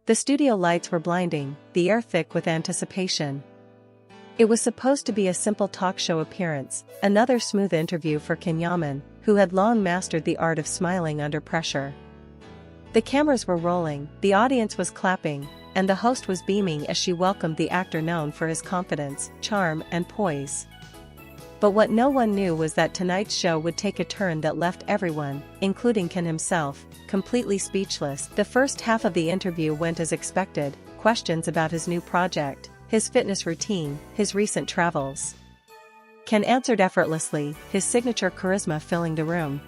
The studio lights were blinding, the air thick with anticipation. It was supposed to be a simple talk show appearance, another smooth interview for Can Yaman, who had long mastered the art of smiling under pressure. The cameras were rolling, the audience was clapping, and the host was beaming as she welcomed the actor known for his confidence, charm, and poise. But what no one knew was that tonight's show would take a turn that left everyone, including Can himself, completely speechless. The first half of the interview went as expected, questions about his new project, his fitness routine, his recent travels. Can answered effortlessly, his signature charisma filling the room.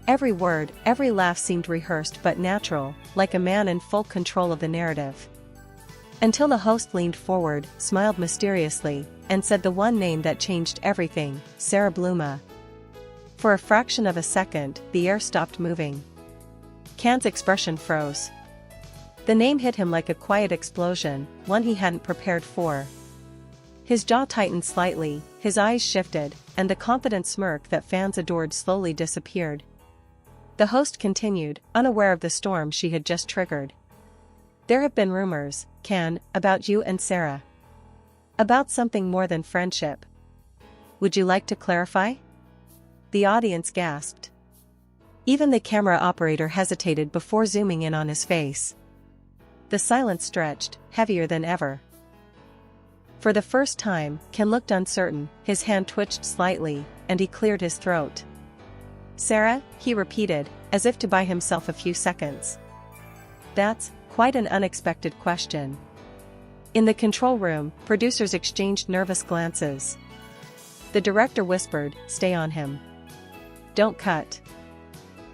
Every word, every laugh seemed rehearsed but natural, like a man in full control of the narrative. Until the host leaned forward, smiled mysteriously, and said the one name that changed everything, Sara Bluma. For a fraction of a second, the air stopped moving. Can's expression froze. The name hit him like a quiet explosion, one he hadn't prepared for. His jaw tightened slightly, his eyes shifted, and the confident smirk that fans adored slowly disappeared. The host continued, unaware of the storm she had just triggered. There have been rumors, Can, about you and Sara. About something more than friendship. Would you like to clarify? The audience gasped. Even the camera operator hesitated before zooming in on his face. The silence stretched, heavier than ever. For the first time, Can looked uncertain, his hand twitched slightly, and he cleared his throat. Sara, he repeated, as if to buy himself a few seconds. That's quite an unexpected question. In the control room, producers exchanged nervous glances. The director whispered, "Stay on him. Don't cut."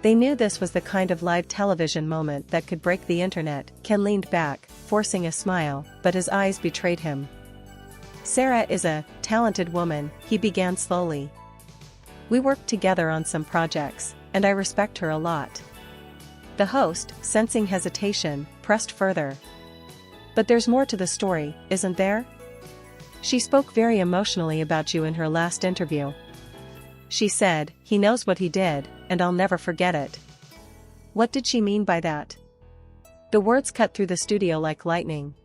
They knew this was the kind of live television moment that could break the internet. Can leaned back, forcing a smile, but his eyes betrayed him. Sara is a talented woman, he began slowly. We worked together on some projects, and I respect her a lot. The host, sensing hesitation, pressed further. But there's more to the story, isn't there? She spoke very emotionally about you in her last interview. She said, "He knows what he did, and I'll never forget it." What did she mean by that? The words cut through the studio like lightning.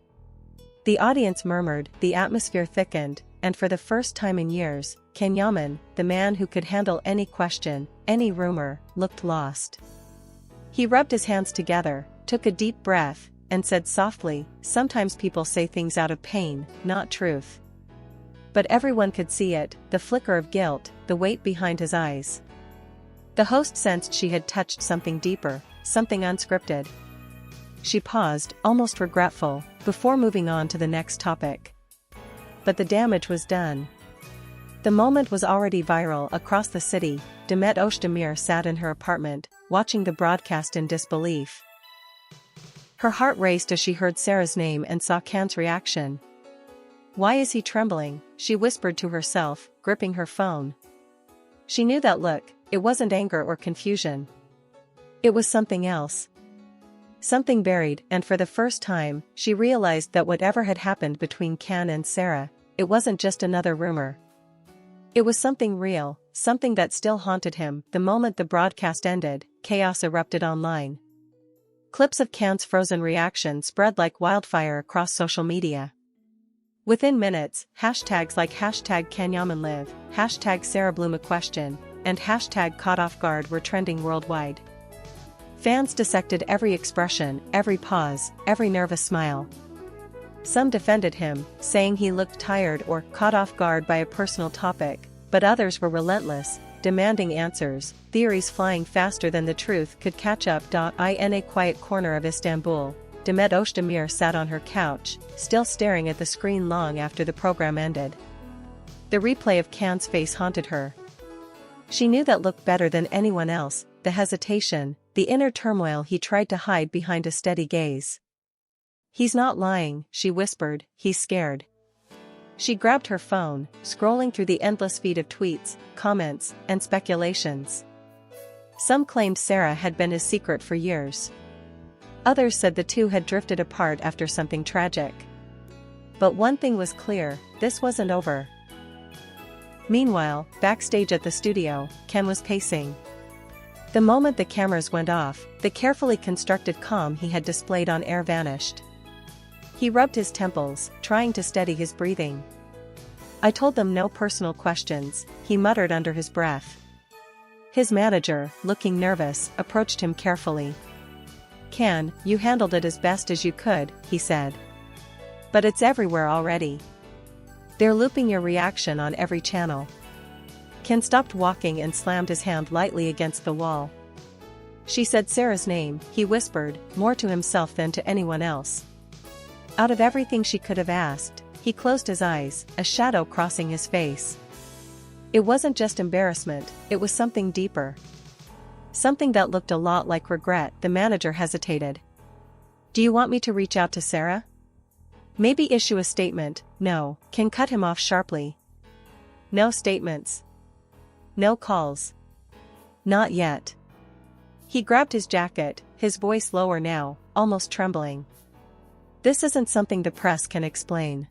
The audience murmured, the atmosphere thickened, and for the first time in years, Can Yaman, the man who could handle any question, any rumor, looked lost. He rubbed his hands together, took a deep breath, and said softly, "Sometimes people say things out of pain, not truth." But everyone could see it, the flicker of guilt, the weight behind his eyes. The host sensed she had touched something deeper, something unscripted. She paused, almost regretful, before moving on to the next topic. But the damage was done. The moment was already viral across the city. Demet Özdemir sat in her apartment, watching the broadcast in disbelief. Her heart raced as she heard Sara's name and saw Can's reaction. "Why is he trembling?" she whispered to herself, gripping her phone. She knew that look, it wasn't anger or confusion. It was something else. Something buried, and for the first time, she realized that whatever had happened between Can and Sara, it wasn't just another rumor. It was something real, something that still haunted him. The moment the broadcast ended, chaos erupted online. Clips of Can's frozen reaction spread like wildfire across social media. Within minutes, hashtags like #CanYamanLive, #SaraBluma and #CaughtOffGuard were trending worldwide. Fans dissected every expression, every pause, every nervous smile. Some defended him, saying he looked tired or caught off guard by a personal topic, but others were relentless, demanding answers, theories flying faster than the truth could catch up. In a quiet corner of Istanbul, Demet Özdemir sat on her couch, still staring at the screen long after the program ended. The replay of Can's face haunted her. She knew that look better than anyone else, the hesitation, the inner turmoil he tried to hide behind a steady gaze. "He's not lying," she whispered, "he's scared." She grabbed her phone, scrolling through the endless feed of tweets, comments, and speculations. Some claimed Sara had been his secret for years. Others said the two had drifted apart after something tragic. But one thing was clear, this wasn't over. Meanwhile, backstage at the studio, Can was pacing. The moment the cameras went off, the carefully constructed calm he had displayed on air vanished. He rubbed his temples, trying to steady his breathing. "I told them no personal questions," he muttered under his breath. His manager, looking nervous, approached him carefully. "Can, you handled it as best as you could," he said. "But it's everywhere already. They're looping your reaction on every channel." Can stopped walking and slammed his hand lightly against the wall. "She said Sarah's name," he whispered, more to himself than to anyone else. Out of everything she could have asked, he closed his eyes, a shadow crossing his face. It wasn't just embarrassment, it was something deeper. Something that looked a lot like regret. The manager hesitated. "Do you want me to reach out to Sara? Maybe issue a statement?" "No," Can cut him off sharply. "No statements. No calls. Not yet." He grabbed his jacket, his voice lower now, almost trembling. "This isn't something the press can explain.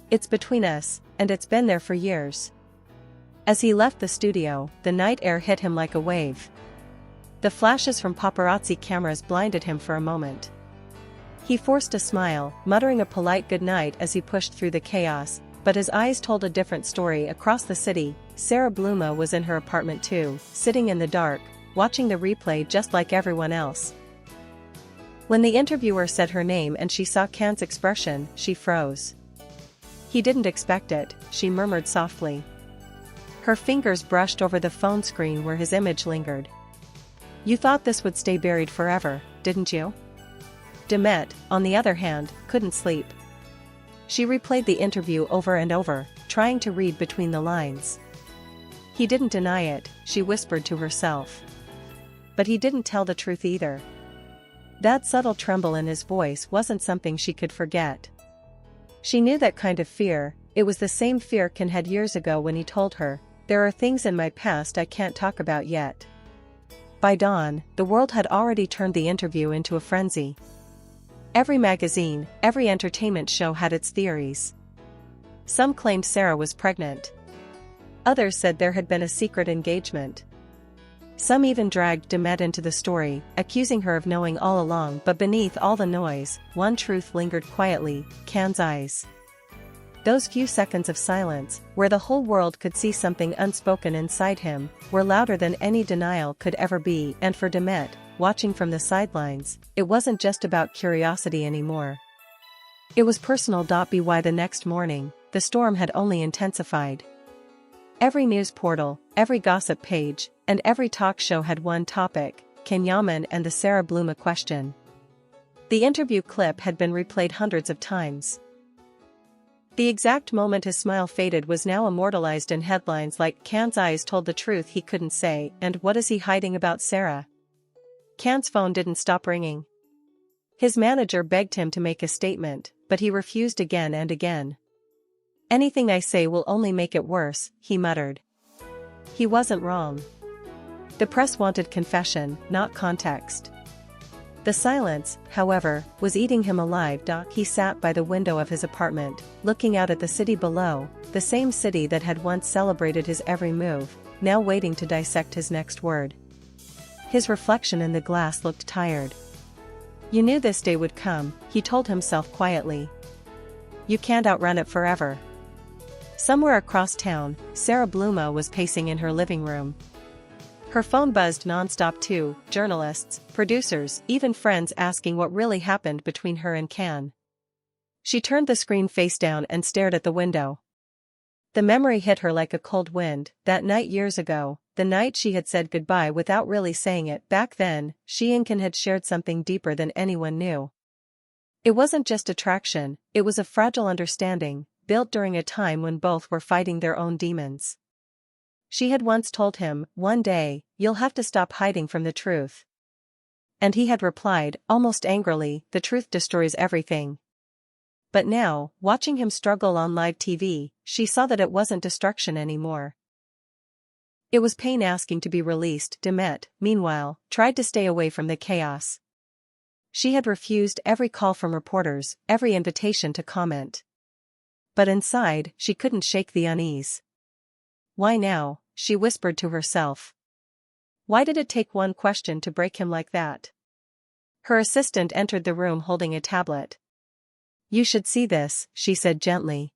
It's between us, and it's been there for years." As he left the studio, the night air hit him like a wave. The flashes from paparazzi cameras blinded him for a moment. He forced a smile, muttering a polite goodnight as he pushed through the chaos, but his eyes told a different story. Across the city, Sara Bluma was in her apartment too, sitting in the dark, watching the replay just like everyone else. When the interviewer said her name and she saw Can's expression, she froze. "He didn't expect it," she murmured softly. Her fingers brushed over the phone screen where his image lingered. "You thought this would stay buried forever, didn't you?" Demet, on the other hand, couldn't sleep. She replayed the interview over and over, trying to read between the lines. "He didn't deny it," she whispered to herself. "But he didn't tell the truth either." That subtle tremble in his voice wasn't something she could forget. She knew that kind of fear. It was the same fear Can had years ago when he told her, "There are things in my past I can't talk about yet." By dawn, the world had already turned the interview into a frenzy. Every magazine, every entertainment show had its theories. Some claimed Sara was pregnant. Others said there had been a secret engagement. Some even dragged Demet into the story, accusing her of knowing all along. But beneath all the noise, one truth lingered quietly: Can's eyes. Those few seconds of silence, where the whole world could see something unspoken inside him, were louder than any denial could ever be. And for Demet, watching from the sidelines, it wasn't just about curiosity anymore. It was personal. By the next morning, the storm had only intensified. Every news portal, every gossip page, and every talk show had one topic: Can Yaman and the Sara Bluma question. The interview clip had been replayed hundreds of times. The exact moment his smile faded was now immortalized in headlines like "Can's eyes told the truth he couldn't say," and "What is he hiding about Sara?" Can's phone didn't stop ringing. His manager begged him to make a statement, but he refused again and again. "Anything I say will only make it worse," he muttered. He wasn't wrong. The press wanted confession, not context. The silence, however, was eating him alive. He sat by the window of his apartment, looking out at the city below, the same city that had once celebrated his every move, now waiting to dissect his next word. His reflection in the glass looked tired. "You knew this day would come," he told himself quietly. "You can't outrun it forever." Somewhere across town, Sara Bluma was pacing in her living room. Her phone buzzed nonstop too, journalists, producers, even friends asking what really happened between her and Can. She turned the screen face down and stared at the window. The memory hit her like a cold wind. That night years ago, the night she had said goodbye without really saying it. Back then, she and Can had shared something deeper than anyone knew. It wasn't just attraction, it was a fragile understanding, built during a time when both were fighting their own demons. She had once told him, "One day, you'll have to stop hiding from the truth." And he had replied, almost angrily, "The truth destroys everything." But now, watching him struggle on live TV, she saw that it wasn't destruction anymore. It was pain asking to be released. Demet, meanwhile, tried to stay away from the chaos. She had refused every call from reporters, every invitation to comment. But inside, she couldn't shake the unease. "Why now?" she whispered to herself. Why did it take one question to break him like that? Her assistant entered the room holding a tablet. You should see this, she said gently.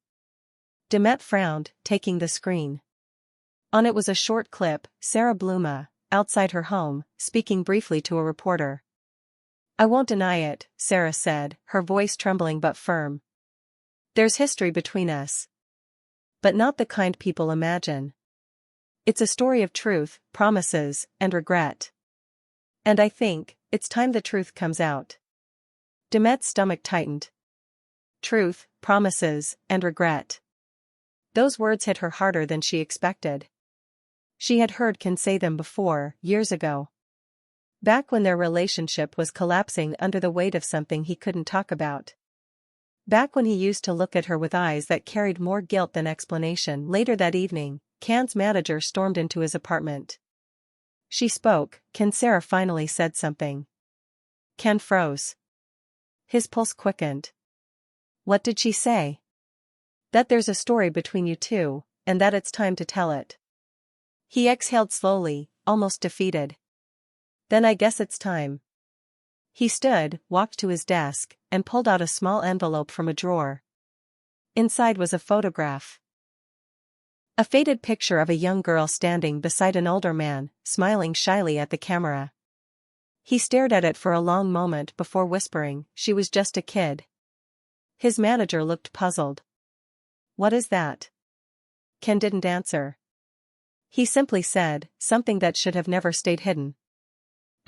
Demet frowned, taking the screen. On it was a short clip, Sara Bluma, outside her home, speaking briefly to a reporter. I won't deny it, Sara said, her voice trembling but firm. There's history between us. But not the kind people imagine. It's a story of truth, promises, and regret. And I think, it's time the truth comes out. Demet's stomach tightened. Truth, promises, and regret. Those words hit her harder than she expected. She had heard Can say them before, years ago. Back when their relationship was collapsing under the weight of something he couldn't talk about. Back when he used to look at her with eyes that carried more guilt than explanation. Later that evening, Can's manager stormed into his apartment. She spoke. Can Sara finally said something. Can froze. His pulse quickened. What did she say? That there's a story between you two, and that it's time to tell it. He exhaled slowly, almost defeated. Then I guess it's time. He stood, walked to his desk, and pulled out a small envelope from a drawer. Inside was a photograph. A faded picture of a young girl standing beside an older man, smiling shyly at the camera. He stared at it for a long moment before whispering, she was just a kid. His manager looked puzzled. What is that? Can didn't answer. He simply said, something that should have never stayed hidden.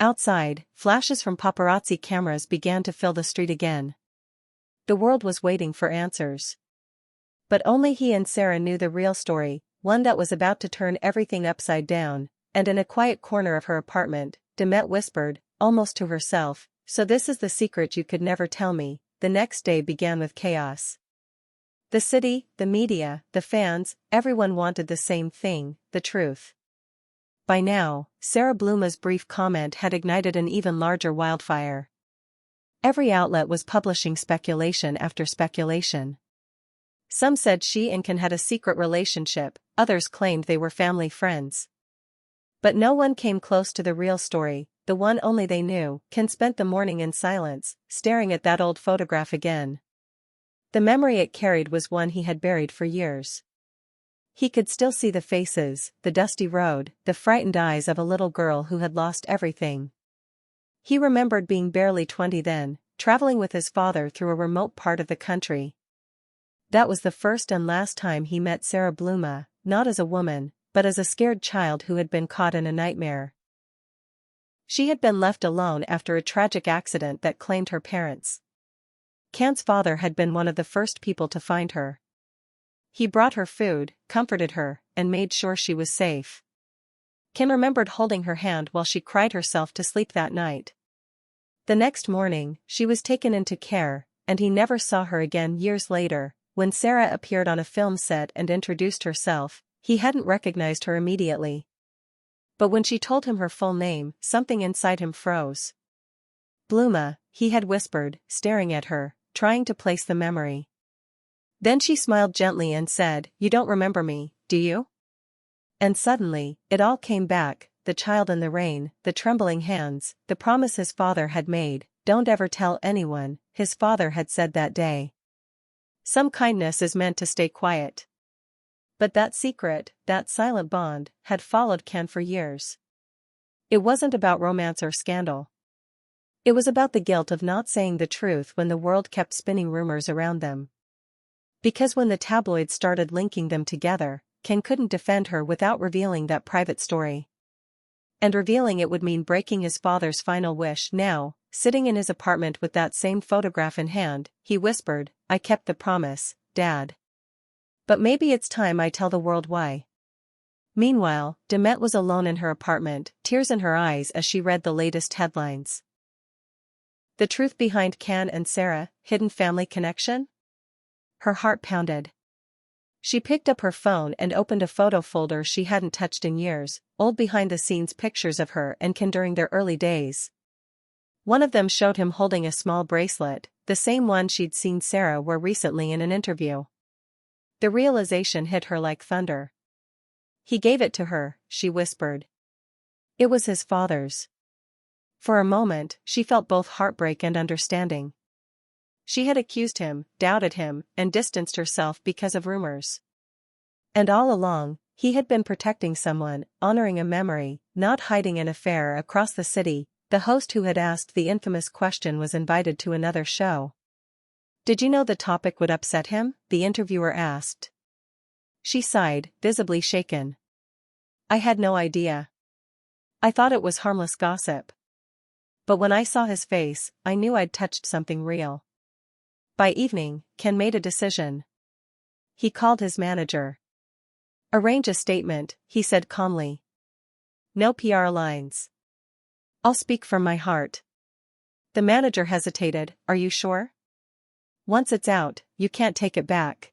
Outside, flashes from paparazzi cameras began to fill the street again. The world was waiting for answers. But only he and Sara knew the real story, one that was about to turn everything upside down, and in a quiet corner of her apartment, Demet whispered, almost to herself, so this is the secret you could never tell me. The next day began with chaos. The city, the media, the fans, everyone wanted the same thing, the truth. By now, Sara Bluma's brief comment had ignited an even larger wildfire. Every outlet was publishing speculation after speculation. Some said she and Can had a secret relationship, others claimed they were family friends. But no one came close to the real story, the one only they knew. Can spent the morning in silence, staring at that old photograph again. The memory it carried was one he had buried for years. He could still see the faces, the dusty road, the frightened eyes of a little girl who had lost everything. He remembered being barely 20 then, traveling with his father through a remote part of the country. That was the first and last time he met Sara Bluma, not as a woman, but as a scared child who had been caught in a nightmare. She had been left alone after a tragic accident that claimed her parents. Can's father had been one of the first people to find her. He brought her food, comforted her, and made sure she was safe. Can remembered holding her hand while she cried herself to sleep that night. The next morning, she was taken into care, and he never saw her again. Years later, when Sara appeared on a film set and introduced herself, he hadn't recognized her immediately. But when she told him her full name, something inside him froze. Bluma, he had whispered, staring at her, trying to place the memory. Then she smiled gently and said, "You don't remember me, do you?" And suddenly, it all came back, the child in the rain, the trembling hands, the promise his father had made, "Don't ever tell anyone," his father had said that day. Some kindness is meant to stay quiet. But that secret, that silent bond, had followed Can for years. It wasn't about romance or scandal. It was about the guilt of not saying the truth when the world kept spinning rumors around them. Because when the tabloids started linking them together, Can couldn't defend her without revealing that private story. And revealing it would mean breaking his father's final wish. Now, sitting in his apartment with that same photograph in hand, he whispered, "I kept the promise, Dad. But maybe it's time I tell the world why." Meanwhile, Demet was alone in her apartment, tears in her eyes as she read the latest headlines. The truth behind Can and Sara, hidden family connection? Her heart pounded. She picked up her phone and opened a photo folder she hadn't touched in years, old behind-the-scenes pictures of her and Can during their early days. One of them showed him holding a small bracelet, the same one she'd seen Sara wear recently in an interview. The realization hit her like thunder. "He gave it to her," she whispered. It was his father's. For a moment, she felt both heartbreak and understanding. She had accused him, doubted him, and distanced herself because of rumors. And all along, he had been protecting someone, honoring a memory, not hiding an affair. Across the city, the host who had asked the infamous question was invited to another show. "Did you know the topic would upset him?" the interviewer asked. She sighed, visibly shaken. "I had no idea. I thought it was harmless gossip. But when I saw his face, I knew I'd touched something real." By evening, Ken made a decision. He called his manager. "Arrange a statement," he said calmly. "No PR lines. I'll speak from my heart." The manager hesitated. "Are you sure?" "Once it's out, you can't take it back."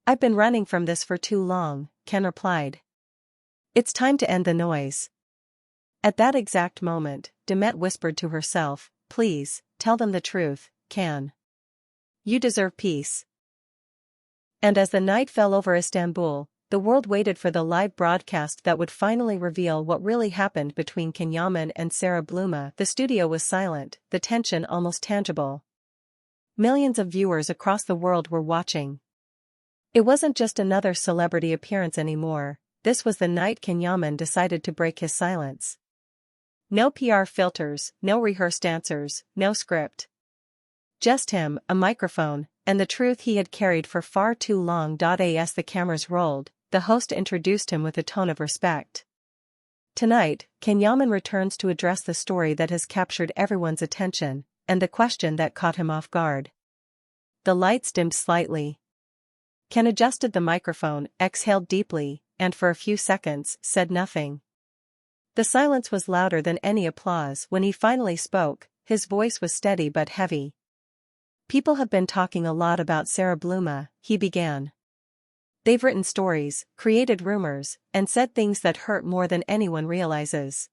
"I've been running from this for too long," Ken replied. "It's time to end the noise." At that exact moment, Demet whispered to herself, "Please, tell them the truth, Can. You deserve peace." And as the night fell over Istanbul, the world waited for the live broadcast that would finally reveal what really happened between Can Yaman and Sara Bluma. The studio was silent, the tension almost tangible. Millions of viewers across the world were watching. It wasn't just another celebrity appearance anymore, this was the night Can Yaman decided to break his silence. No PR filters, no rehearsed answers, no script. Just him, a microphone, and the truth he had carried for far too long. As the cameras rolled, the host introduced him with a tone of respect. "Tonight, Can Yaman returns to address the story that has captured everyone's attention, and the question that caught him off guard." The lights dimmed slightly. Ken adjusted the microphone, exhaled deeply, and for a few seconds, said nothing. The silence was louder than any applause. When he finally spoke, his voice was steady but heavy. "People have been talking a lot about Sara Bluma," he began. "They've written stories, created rumors, and said things that hurt more than anyone realizes.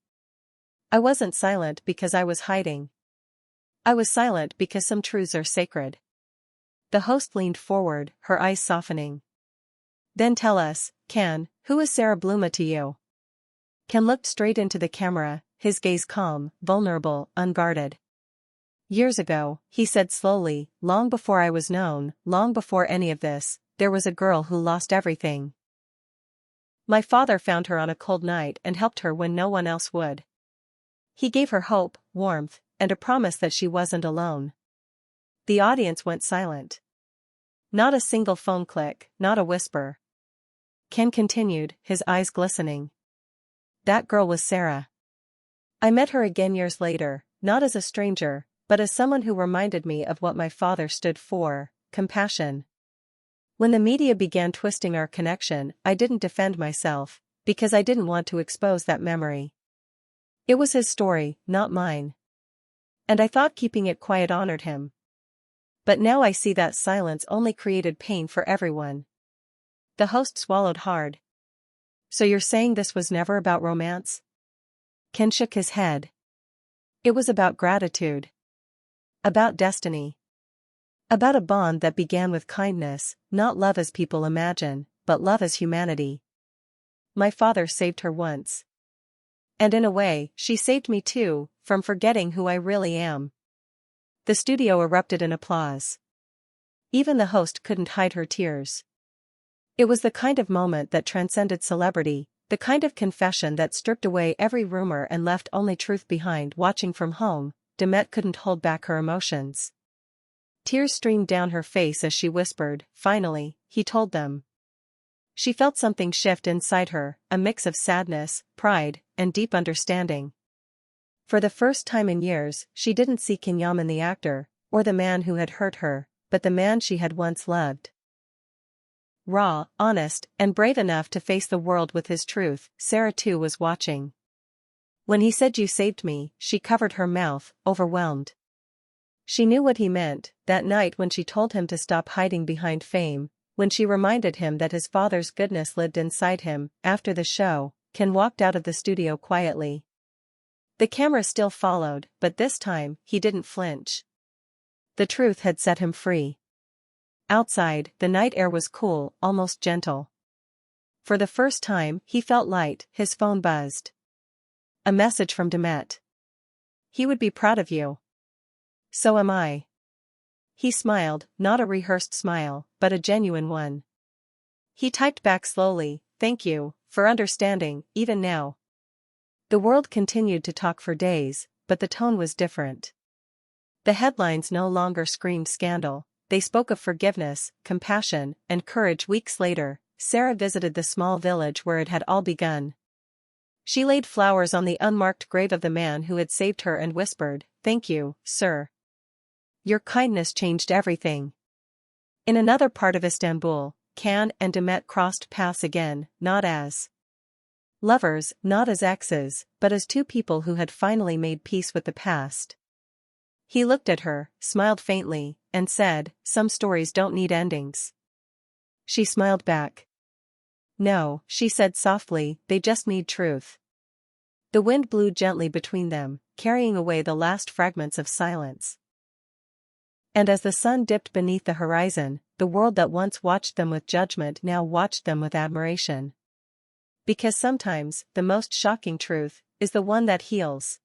I wasn't silent because I was hiding. I was silent because some truths are sacred." The host leaned forward, her eyes softening. "Then tell us, Can, who is Sara Bluma to you?" Ken looked straight into the camera, his gaze calm, vulnerable, unguarded. "Years ago," he said slowly, "long before I was known, long before any of this, there was a girl who lost everything. My father found her on a cold night and helped her when no one else would. He gave her hope, warmth, and a promise that she wasn't alone." The audience went silent. Not a single phone click, not a whisper. Ken continued, his eyes glistening. "That girl was Sara. I met her again years later, not as a stranger, but as someone who reminded me of what my father stood for, compassion. When the media began twisting our connection, I didn't defend myself, because I didn't want to expose that memory. It was his story, not mine. And I thought keeping it quiet honored him. But now I see that silence only created pain for everyone." The host swallowed hard. "So you're saying this was never about romance?" Ken shook his head. "It was about gratitude. About destiny. About a bond that began with kindness, not love as people imagine, but love as humanity. My father saved her once. And in a way, she saved me too, from forgetting who I really am." The studio erupted in applause. Even the host couldn't hide her tears. It was the kind of moment that transcended celebrity, the kind of confession that stripped away every rumor and left only truth behind. Watching from home, Demet couldn't hold back her emotions. Tears streamed down her face as she whispered, "Finally, he told them." She felt something shift inside her, a mix of sadness, pride, and deep understanding. For the first time in years, she didn't see Can Yaman the actor, or the man who had hurt her, but the man she had once loved. Raw, honest, and brave enough to face the world with his truth. Sara too was watching. When he said "You saved me," she covered her mouth, overwhelmed. She knew what he meant, that night when she told him to stop hiding behind fame, when she reminded him that his father's goodness lived inside him. After the show, Ken walked out of the studio quietly. The camera still followed, but this time, he didn't flinch. The truth had set him free. Outside, the night air was cool, almost gentle. For the first time, he felt light. His phone buzzed. A message from Demet. He would be proud of you. So am I. He smiled, not a rehearsed smile, but a genuine one. He typed back slowly, "Thank you, for understanding, even now." The world continued to talk for days, but the tone was different. The headlines no longer screamed scandal, they spoke of forgiveness, compassion, and courage. Weeks later, Sara visited the small village where it had all begun. She laid flowers on the unmarked grave of the man who had saved her and whispered, "Thank you, sir. Your kindness changed everything." In another part of Istanbul, Can and Demet crossed paths again, not as lovers, not as exes, but as two people who had finally made peace with the past. He looked at her, smiled faintly, and said, "Some stories don't need endings." She smiled back. "No," she said softly, "they just need truth." The wind blew gently between them, carrying away the last fragments of silence. And as the sun dipped beneath the horizon, the world that once watched them with judgment now watched them with admiration. Because sometimes, the most shocking truth is the one that heals.